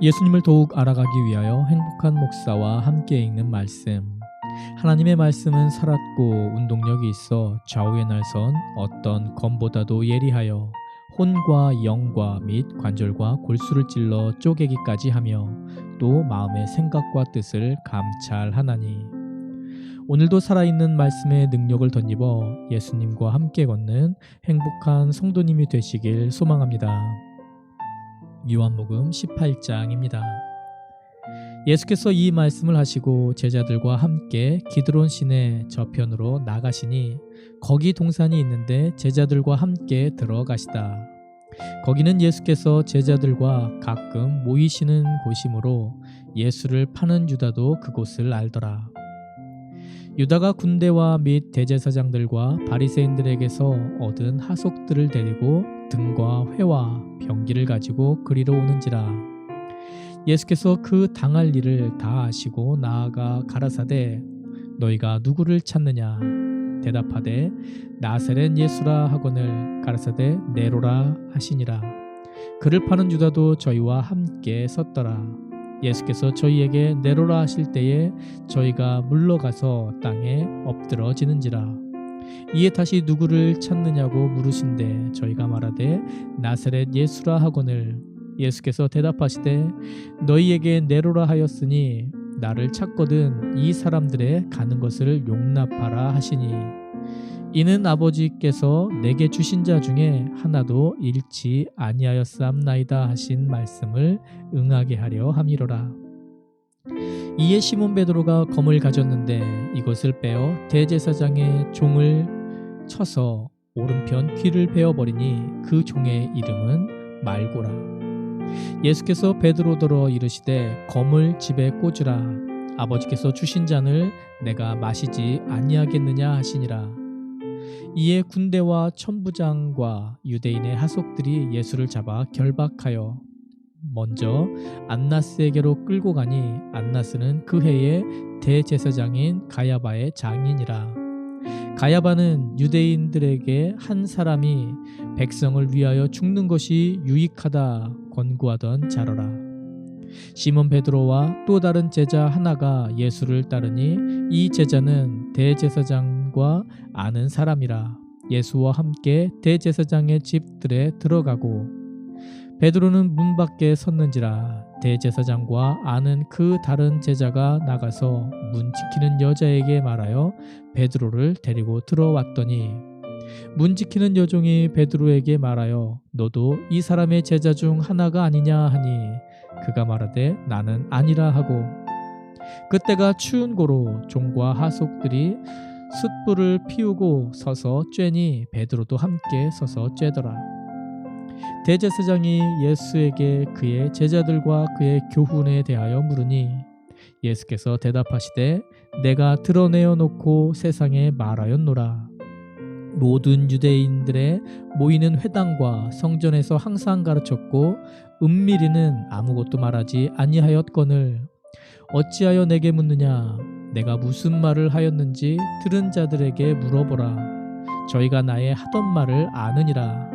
예수님을 더욱 알아가기 위하여 행복한 목사와 함께 읽는 말씀. 하나님의 말씀은 살았고 운동력이 있어 좌우에 날선 어떤 검보다도 예리하여 혼과 영과 및 관절과 골수를 찔러 쪼개기까지 하며 또 마음의 생각과 뜻을 감찰하나니. 오늘도 살아있는 말씀의 능력을 덧입어 예수님과 함께 걷는 행복한 성도님이 되시길 소망합니다. 요한복음 18장입니다. 예수께서 이 말씀을 하시고 제자들과 함께 기드론 시내 저편으로 나가시니 거기 동산이 있는데 제자들과 함께 들어가시다. 거기는 예수께서 제자들과 가끔 모이시는 곳이므로 예수를 파는 유다도 그곳을 알더라. 유다가 군대와 및 대제사장들과 바리새인들에게서 얻은 하속들을 데리고 등과 회와 병기를 가지고 그리로 오는지라. 예수께서 그 당할 일을 다 아시고 나아가 가라사대 너희가 누구를 찾느냐 대답하되 나사렛 예수라 하거늘 가라사대 네로라 하시니라. 그를 파는 유다도 저희와 함께 섰더라. 예수께서 저희에게 네로라 하실 때에 저희가 물러가서 땅에 엎드러지는지라. 이에 다시 누구를 찾느냐고 물으신대 저희가 말하되 나사렛 예수라 하거늘 예수께서 대답하시되 너희에게 네로라 하였으니 나를 찾거든 이 사람들의 가는 것을 용납하라 하시니 이는 아버지께서 내게 주신 자 중에 하나도 잃지 아니하였사옵나이다 하신 말씀을 응하게 하려 함이로라. 이에 시몬 베드로가 검을 가졌는데 이것을 빼어 대제사장의 종을 쳐서 오른편 귀를 베어버리니 그 종의 이름은 말고라. 예수께서 베드로더러 이르시되 검을 집에 꽂으라. 아버지께서 주신 잔을 내가 마시지 아니하겠느냐 하시니라. 이에 군대와 천부장과 유대인의 하속들이 예수를 잡아 결박하여 먼저 안나스에게로 끌고 가니 안나스는 그 해의 대제사장인 가야바의 장인이라. 가야바는 유대인들에게 한 사람이 백성을 위하여 죽는 것이 유익하다 권고하던 자로라. 시몬 베드로와 또 다른 제자 하나가 예수를 따르니 이 제자는 대제사장과 아는 사람이라. 예수와 함께 대제사장의 집들에 들어가고 베드로는 문 밖에 섰는지라. 대제사장과 아는 그 다른 제자가 나가서 문 지키는 여자에게 말하여 베드로를 데리고 들어왔더니 문 지키는 여종이 베드로에게 말하여 너도 이 사람의 제자 중 하나가 아니냐 하니 그가 말하되 나는 아니라 하고 그때가 추운 고로 종과 하속들이 숯불을 피우고 서서 쬐니 베드로도 함께 서서 쬐더라. 대제사장이 예수에게 그의 제자들과 그의 교훈에 대하여 물으니 예수께서 대답하시되 내가 드러내어 놓고 세상에 말하였노라. 모든 유대인들의 모이는 회당과 성전에서 항상 가르쳤고 은밀히는 아무것도 말하지 아니하였거늘 어찌하여 내게 묻느냐. 내가 무슨 말을 하였는지 들은 자들에게 물어보라. 저희가 나의 하던 말을 아느니라.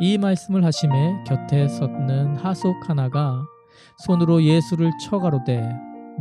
이 말씀을 하심에 곁에 섰는 하속 하나가 손으로 예수를 쳐 가로되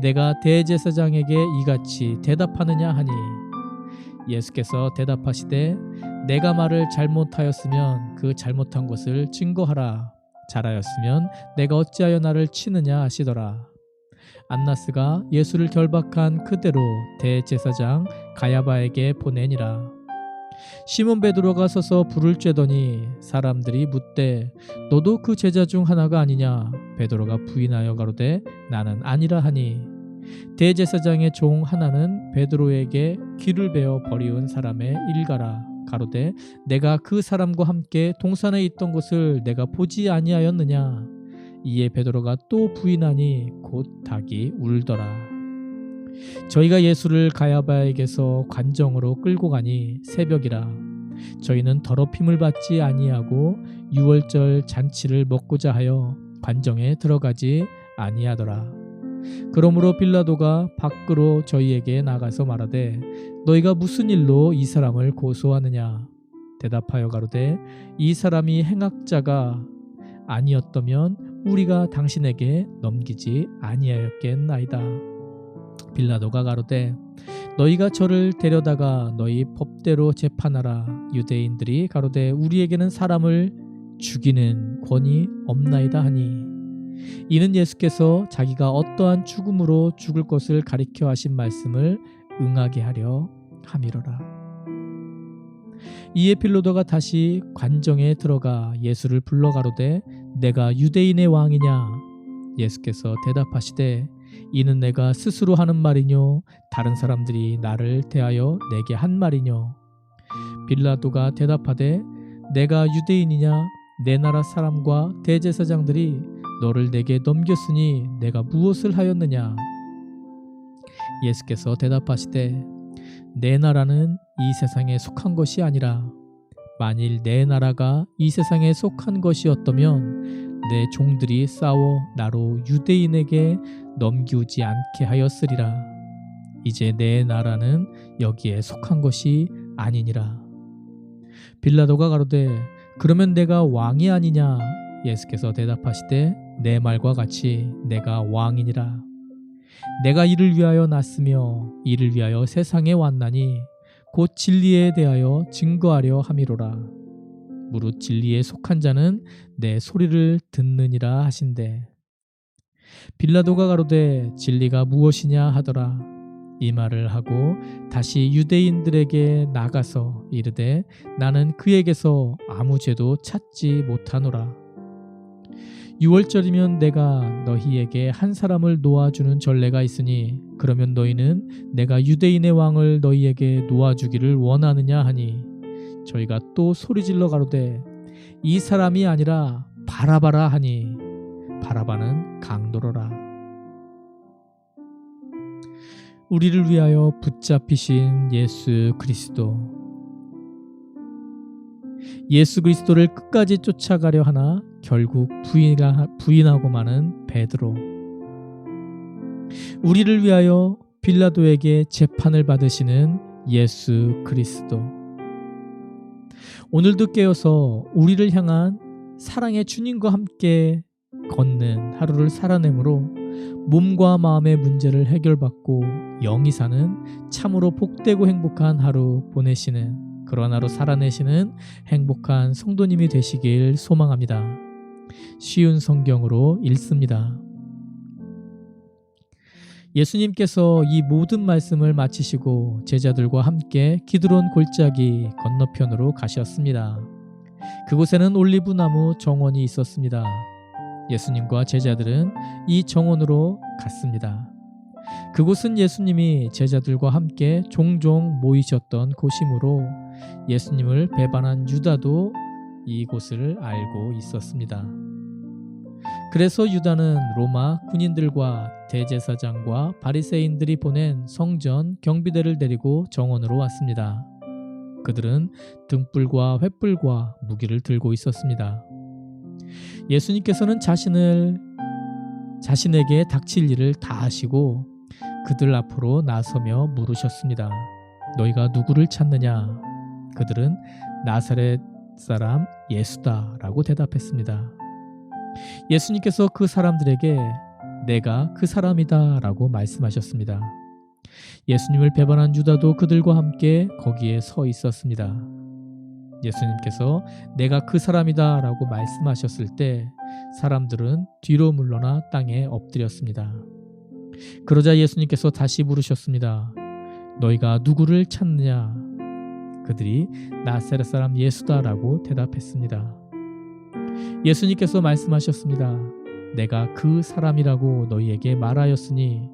내가 대제사장에게 이같이 대답하느냐 하니 예수께서 대답하시되 내가 말을 잘못하였으면 그 잘못한 것을 증거하라. 잘하였으면 내가 어찌하여 나를 치느냐 하시더라. 안나스가 예수를 결박한 그대로 대제사장 가야바에게 보내니라. 시몬 베드로가 서서 불을 쬐더니 사람들이 묻되 너도 그 제자 중 하나가 아니냐. 베드로가 부인하여 가로되 나는 아니라 하니 대제사장의 종 하나는 베드로에게 귀를 베어 버리운 사람의 일가라. 가로되 내가 그 사람과 함께 동산에 있던 것을 내가 보지 아니하였느냐. 이에 베드로가 또 부인하니 곧 닭이 울더라. 저희가 예수를 가야바에게서 관정으로 끌고 가니 새벽이라. 저희는 더럽힘을 받지 아니하고 유월절 잔치를 먹고자 하여 관정에 들어가지 아니하더라. 그러므로 빌라도가 밖으로 저희에게 나가서 말하되 너희가 무슨 일로 이 사람을 고소하느냐. 대답하여 가로되 이 사람이 행악자가 아니었다면 우리가 당신에게 넘기지 아니하였겠나이다. 빌라도가 가로되 너희가 저를 데려다가 너희 법대로 재판하라. 유대인들이 가로되 우리에게는 사람을 죽이는 권이 없나이다 하니, 이는 예수께서 자기가 어떠한 죽음으로 죽을 것을 가리켜 하신 말씀을 응하게 하려 함이로라. 이에 빌라도가 다시 관정에 들어가 예수를 불러 가로되 내가 유대인의 왕이냐? 예수께서 대답하시되 이는 내가 스스로 하는 말이뇨 다른 사람들이 나를 대하여 내게 한 말이뇨? 빌라도가 대답하되 내가 유대인이냐? 내 나라 사람과 대제사장들이 너를 내게 넘겼으니 내가 무엇을 하였느냐? 예수께서 대답하시되 내 나라는 이 세상에 속한 것이 아니라 만일 내 나라가 이 세상에 속한 것이었다면 내 종들이 싸워 나로 유대인에게 넘기우지 않게 하였으리라. 이제 내 나라는 여기에 속한 것이 아니니라. 빌라도가 가로되 그러면 내가 왕이 아니냐? 예수께서 대답하시되 내 말과 같이 내가 왕이니라. 내가 이를 위하여 났으며 이를 위하여 세상에 왔나니 곧 진리에 대하여 증거하려 함이로라. 무릇 진리에 속한 자는 내 소리를 듣느니라 하신대. 빌라도가 가로되 진리가 무엇이냐 하더라. 이 말을 하고 다시 유대인들에게 나가서 이르되 나는 그에게서 아무 죄도 찾지 못하노라. 6월절이면 내가 너희에게 한 사람을 놓아주는 전례가 있으니 그러면 너희는 내가 유대인의 왕을 너희에게 놓아주기를 원하느냐 하니, 저희가 또 소리질러 가로되 이 사람이 아니라 바라바라 하니, 바라바는 강도로라. 우리를 위하여 붙잡히신 예수 그리스도. 예수 그리스도를 끝까지 쫓아가려 하나 결국 부인하고 마는 베드로. 우리를 위하여 빌라도에게 재판을 받으시는 예수 그리스도. 오늘도 깨어서 우리를 향한 사랑의 주님과 함께 걷는 하루를 살아내므로 몸과 마음의 문제를 해결받고 영이 사는 참으로 복되고 행복한 하루 보내시는 그런 하루 살아내시는 행복한 성도님이 되시길 소망합니다. 쉬운 성경으로 읽습니다. 예수님께서 이 모든 말씀을 마치시고 제자들과 함께 기드론 골짜기 건너편으로 가셨습니다. 그곳에는 올리브나무 정원이 있었습니다. 예수님과 제자들은 이 정원으로 갔습니다. 그곳은 예수님이 제자들과 함께 종종 모이셨던 곳이므로 예수님을 배반한 유다도 이곳을 알고 있었습니다. 그래서 유다는 로마 군인들과 대제사장과 바리새인들이 보낸 성전 경비대를 데리고 정원으로 왔습니다. 그들은 등불과 횃불과 무기를 들고 있었습니다. 예수님께서는 자신에게 닥칠 일을 다 하시고 그들 앞으로 나서며 물으셨습니다. 너희가 누구를 찾느냐? 그들은 나사렛 사람 예수다 라고 대답했습니다. 예수님께서 그 사람들에게 내가 그 사람이다 라고 말씀하셨습니다. 예수님을 배반한 유다도 그들과 함께 거기에 서 있었습니다. 예수님께서 내가 그 사람이다 라고 말씀하셨을 때 사람들은 뒤로 물러나 땅에 엎드렸습니다. 그러자 예수님께서 다시 물으셨습니다. 너희가 누구를 찾느냐? 그들이 나사렛 사람 예수다 라고 대답했습니다. 예수님께서 말씀하셨습니다. 내가 그 사람이라고 너희에게 말하였으니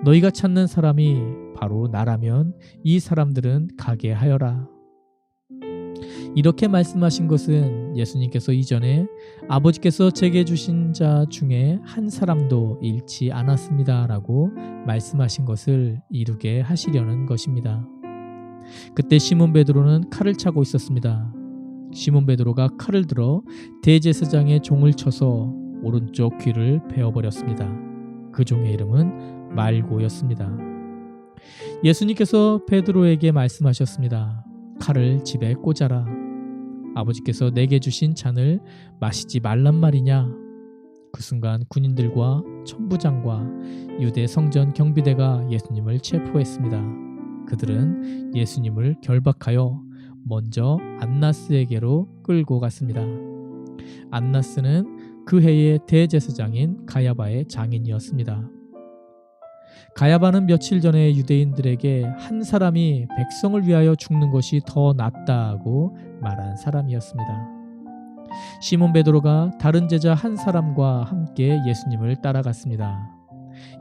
너희가 찾는 사람이 바로 나라면 이 사람들은 가게 하여라. 이렇게 말씀하신 것은 예수님께서 이전에 아버지께서 제게 주신 자 중에 한 사람도 잃지 않았습니다 라고 말씀하신 것을 이루게 하시려는 것입니다. 그때 시몬 베드로는 칼을 차고 있었습니다. 시몬 베드로가 칼을 들어 대제사장의 종을 쳐서 오른쪽 귀를 베어버렸습니다. 그 종의 이름은 말고였습니다. 예수님께서 베드로에게 말씀하셨습니다. 칼을 집에 꽂아라. 아버지께서 내게 주신 잔을 마시지 말란 말이냐? 그 순간 군인들과 천부장과 유대 성전 경비대가 예수님을 체포했습니다. 그들은 예수님을 결박하여 먼저 안나스에게로 끌고 갔습니다. 안나스는 그 해의 대제사장인 가야바의 장인이었습니다. 가야바는 며칠 전에 유대인들에게 한 사람이 백성을 위하여 죽는 것이 더 낫다고 말한 사람이었습니다. 시몬 베드로가 다른 제자 한 사람과 함께 예수님을 따라갔습니다.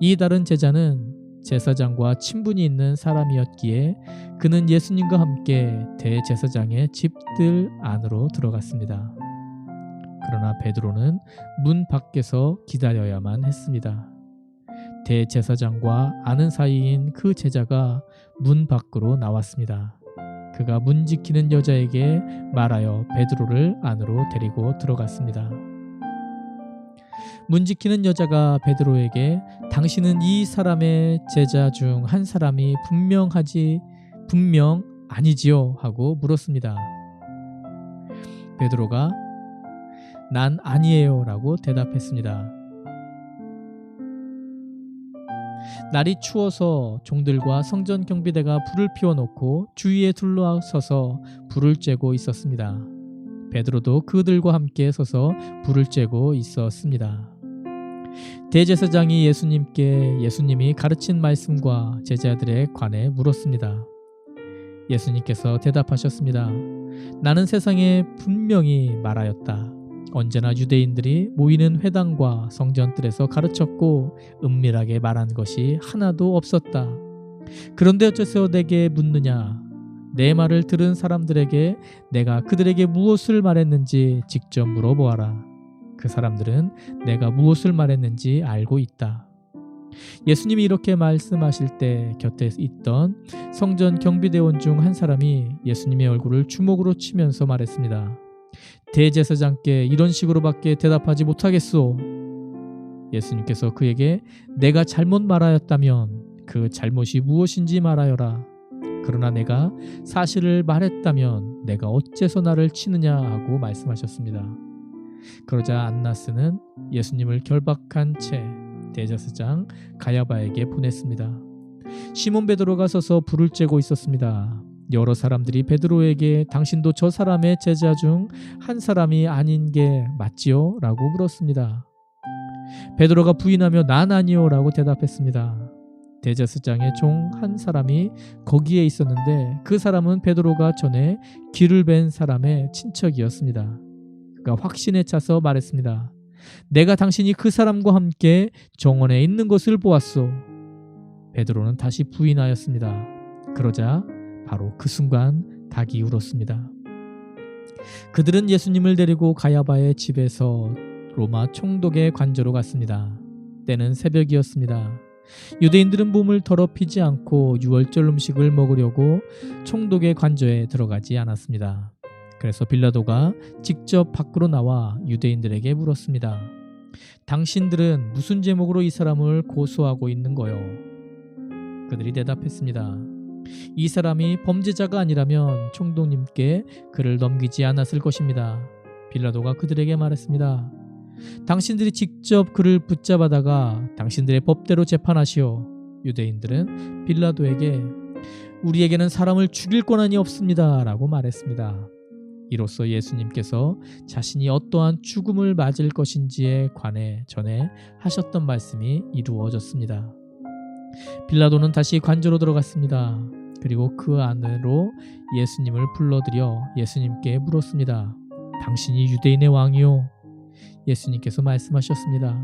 이 다른 제자는 제사장과 친분이 있는 사람이었기에 그는 예수님과 함께 대제사장의 집들 안으로 들어갔습니다. 그러나 베드로는 문 밖에서 기다려야만 했습니다. 대제사장과 아는 사이인 그 제자가 문 밖으로 나왔습니다. 그가 문 지키는 여자에게 말하여 베드로를 안으로 데리고 들어갔습니다. 문 지키는 여자가 베드로에게 당신은 이 사람의 제자 중 한 사람이 분명 아니지요? 하고 물었습니다. 베드로가 난 아니에요 라고 대답했습니다. 날이 추워서 종들과 성전 경비대가 불을 피워놓고 주위에 둘러서서 불을 쬐고 있었습니다. 베드로도 그들과 함께 서서 불을 쬐고 있었습니다. 대제사장이 예수님이 가르친 말씀과 제자들에 관해 물었습니다. 예수님께서 대답하셨습니다. 나는 세상에 분명히 말하였다. 언제나 유대인들이 모이는 회당과 성전들에서 가르쳤고 은밀하게 말한 것이 하나도 없었다. 그런데 어째서 내게 묻느냐? 내 말을 들은 사람들에게 내가 그들에게 무엇을 말했는지 직접 물어보아라. 그 사람들은 내가 무엇을 말했는지 알고 있다. 예수님이 이렇게 말씀하실 때 곁에 있던 성전 경비대원 중 한 사람이 예수님의 얼굴을 주먹으로 치면서 말했습니다. 대제사장께 이런 식으로밖에 대답하지 못하겠소. 예수님께서 그에게 내가 잘못 말하였다면 그 잘못이 무엇인지 말하여라. 그러나 내가 사실을 말했다면 내가 어째서 나를 치느냐 하고 말씀하셨습니다. 그러자 안나스는 예수님을 결박한 채 대제사장 가야바에게 보냈습니다. 시몬 베드로가 서서 불을 쬐고 있었습니다. 여러 사람들이 베드로에게 당신도 저 사람의 제자 중 한 사람이 아닌 게 맞지요? 라고 물었습니다. 베드로가 부인하며 난 아니요 라고 대답했습니다. 대제사장의 종 한 사람이 거기에 있었는데 그 사람은 베드로가 전에 길을 벤 사람의 친척이었습니다. 그가 확신에 차서 말했습니다. 내가 당신이 그 사람과 함께 정원에 있는 것을 보았소. 베드로는 다시 부인하였습니다. 그러자 바로 그 순간 닭이 울었습니다. 그들은 예수님을 데리고 가야바의 집에서 로마 총독의 관저로 갔습니다. 때는 새벽이었습니다. 유대인들은 몸을 더럽히지 않고 유월절 음식을 먹으려고 총독의 관저에 들어가지 않았습니다. 그래서 빌라도가 직접 밖으로 나와 유대인들에게 물었습니다. 당신들은 무슨 제목으로 이 사람을 고소하고 있는 거요? 그들이 대답했습니다. 이 사람이 범죄자가 아니라면 총독님께 그를 넘기지 않았을 것입니다. 빌라도가 그들에게 말했습니다. 당신들이 직접 그를 붙잡아다가 당신들의 법대로 재판하시오. 유대인들은 빌라도에게 우리에게는 사람을 죽일 권한이 없습니다 라고 말했습니다. 이로써 예수님께서 자신이 어떠한 죽음을 맞을 것인지에 관해 전에 하셨던 말씀이 이루어졌습니다. 빌라도는 다시 관저로 들어갔습니다. 그리고 그 안으로 예수님을 불러들여 예수님께 물었습니다. 당신이 유대인의 왕이요? 예수님께서 말씀하셨습니다.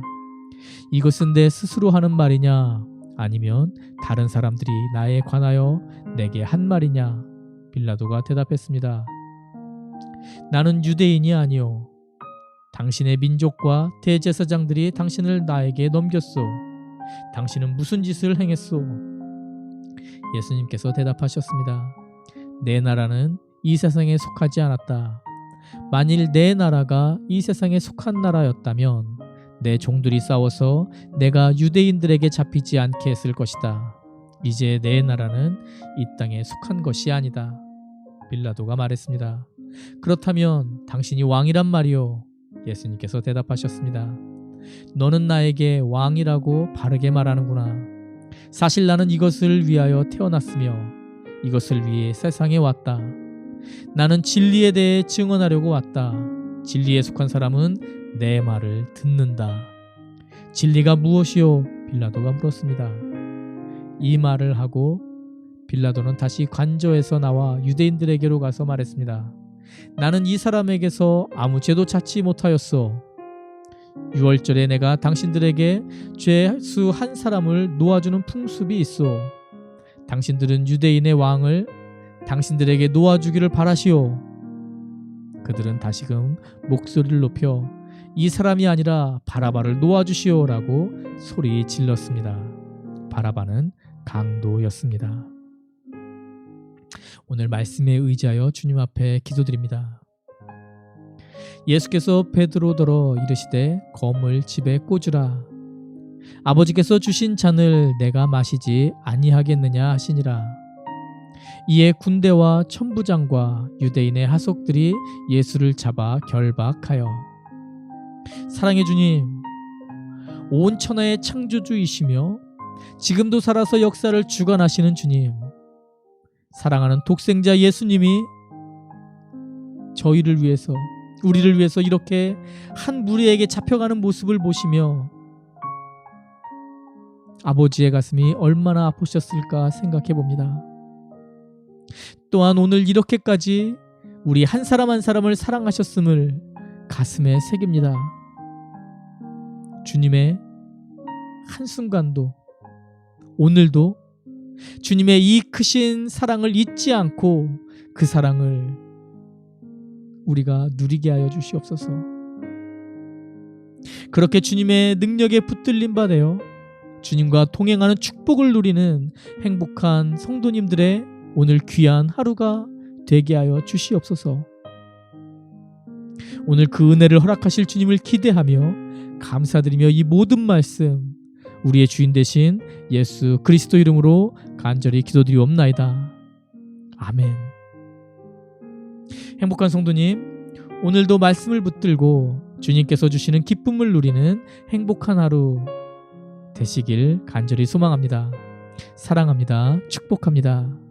이것은 내 스스로 하는 말이냐? 아니면 다른 사람들이 나에 관하여 내게 한 말이냐? 빌라도가 대답했습니다. 나는 유대인이 아니요. 당신의 민족과 대제사장들이 당신을 나에게 넘겼소. 당신은 무슨 짓을 행했소? 예수님께서 대답하셨습니다. 내 나라는 이 세상에 속하지 않았다. 만일 내 나라가 이 세상에 속한 나라였다면 내 종들이 싸워서 내가 유대인들에게 잡히지 않게 했을 것이다. 이제 내 나라는 이 땅에 속한 것이 아니다. 빌라도가 말했습니다. 그렇다면 당신이 왕이란 말이요? 예수님께서 대답하셨습니다. 너는 나에게 왕이라고 바르게 말하는구나. 사실 나는 이것을 위하여 태어났으며 이것을 위해 세상에 왔다. 나는 진리에 대해 증언하려고 왔다. 진리에 속한 사람은 내 말을 듣는다. 진리가 무엇이요? 빌라도가 물었습니다. 이 말을 하고 빌라도는 다시 관저에서 나와 유대인들에게로 가서 말했습니다. 나는 이 사람에게서 아무 죄도 찾지 못하였소. 유월절에 내가 당신들에게 죄수 한 사람을 놓아주는 풍습이 있어. 당신들은 유대인의 왕을 당신들에게 놓아주기를 바라시오. 그들은 다시금 목소리를 높여 이 사람이 아니라 바라바를 놓아주시오라고 소리 질렀습니다. 바라바는 강도였습니다. 오늘 말씀에 의지하여 주님 앞에 기도드립니다. 예수께서 베드로더러 이르시되 검을 집에 꽂으라. 아버지께서 주신 잔을 내가 마시지 아니하겠느냐 하시니라. 이에 군대와 천부장과 유대인의 하속들이 예수를 잡아 결박하여 사랑의 주님, 온 천하의 창조주이시며 지금도 살아서 역사를 주관하시는 주님, 사랑하는 독생자 예수님이 저희를 위해서 우리를 위해서 이렇게 한 무리에게 잡혀가는 모습을 보시며 아버지의 가슴이 얼마나 아프셨을까 생각해 봅니다. 또한 오늘 이렇게까지 우리 한 사람 한 사람을 사랑하셨음을 가슴에 새깁니다. 주님의 한순간도 오늘도 주님의 이 크신 사랑을 잊지 않고 그 사랑을 우리가 누리게 하여 주시옵소서. 그렇게 주님의 능력에 붙들림 바 되어 주님과 동행하는 축복을 누리는 행복한 성도님들의 오늘 귀한 하루가 되게 하여 주시옵소서. 오늘 그 은혜를 허락하실 주님을 기대하며 감사드리며 이 모든 말씀 우리의 주인 되신 예수 그리스도 이름으로 간절히 기도드리옵나이다. 아멘. 행복한 성도님, 오늘도 말씀을 붙들고 주님께서 주시는 기쁨을 누리는 행복한 하루 되시길 간절히 소망합니다. 사랑합니다. 축복합니다.